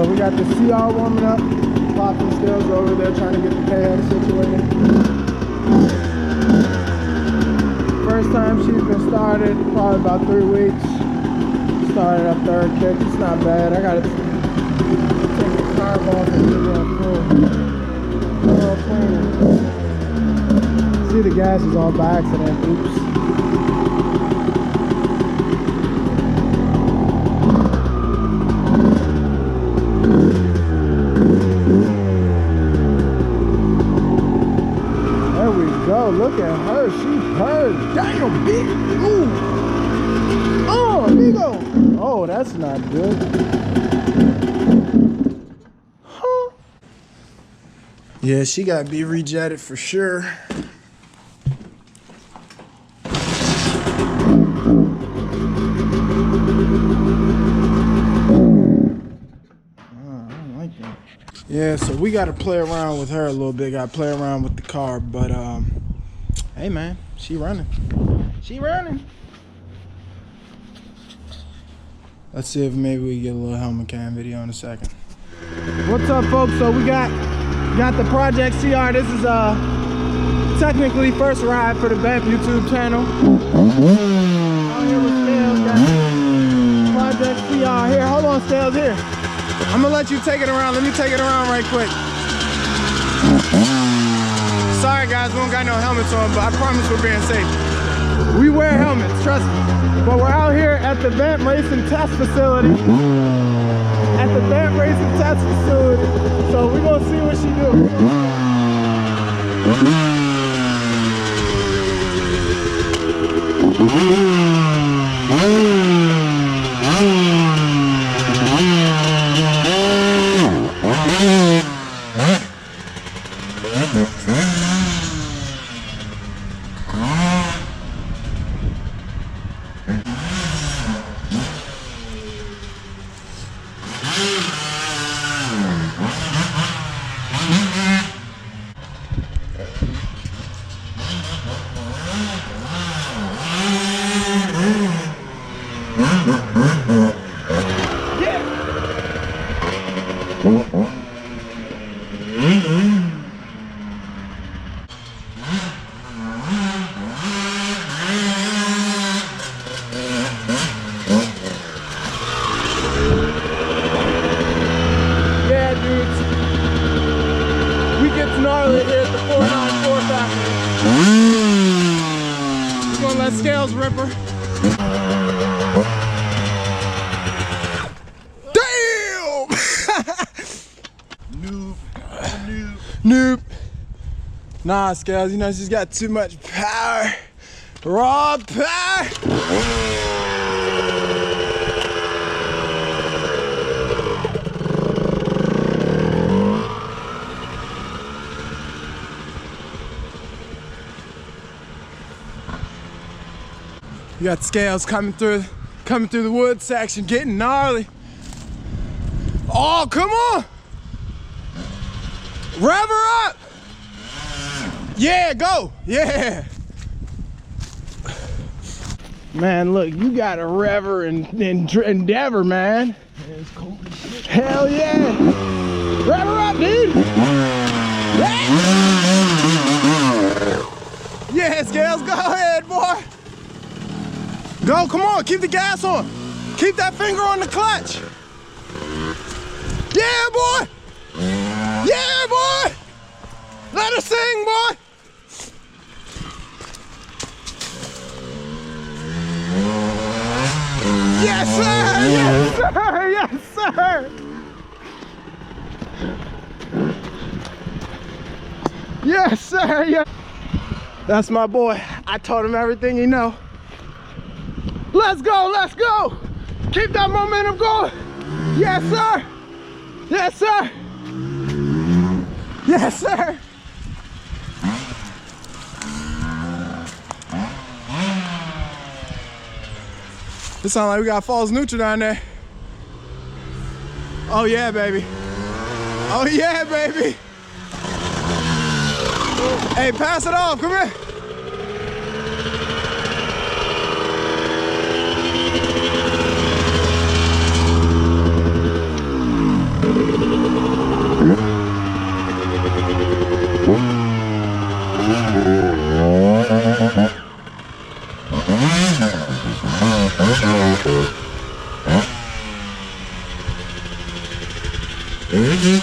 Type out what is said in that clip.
So we got the CR warming up, popping skills over there trying to get the KX situated. First time she's been started, probably about 3 weeks. Started up third kick, it's not bad. I gotta take the carb off and give her a full cleaner. See, the gas is all by accident, oops. There we go, look at her, she purred. Damn, big, ooh. Oh, amigo. Oh, that's not good. Huh. Yeah, she got to be rejetted for sure. Yeah, so we got to play around with her a little bit. Got to play around with the car, but hey man, she running. She running. Let's see if maybe we get a little helmet cam video in a second. What's up, folks? So we got the Project CR. This is technically first ride for the Vamp YouTube channel. Out here with Scales, got Project CR here. Hold on, Scales, here. I'm gonna let you take it around. Let me take it around right quick. Sorry guys, we don't got no helmets on, but I promise we're being safe. We wear helmets, trust me. But we're out here at the Vamp Racing Test Facility. At the Vamp Racing Test Facility. So we're gonna see what she do. Gnarly here at the 494 factory. We're gonna let Scales rip her. Damn! Noob. Nah, Scales, you know she's got too much power. Raw power. You got Scales coming through the wood section, getting gnarly. Oh, come on! Rev her up! Yeah, go! Yeah! Man, look, you got a rev her in Endeavor, man. It's cold as shit. Hell yeah! Rev her up, dude! Yeah, Scales, go ahead, boy! Go, come on, keep the gas on. Keep that finger on the clutch. Yeah, boy. Yeah, boy. Let her sing, boy. Yes, sir. Yes, sir. Yes, sir. Yes, sir. Yes. That's my boy. I told him everything he know. Let's go, let's go. Keep that momentum going. Yes, sir. Yes, sir. Yes, sir. It sounds like we got false neutral down there. Oh yeah, baby. Oh yeah, baby. Hey, pass it off, come here. Huh?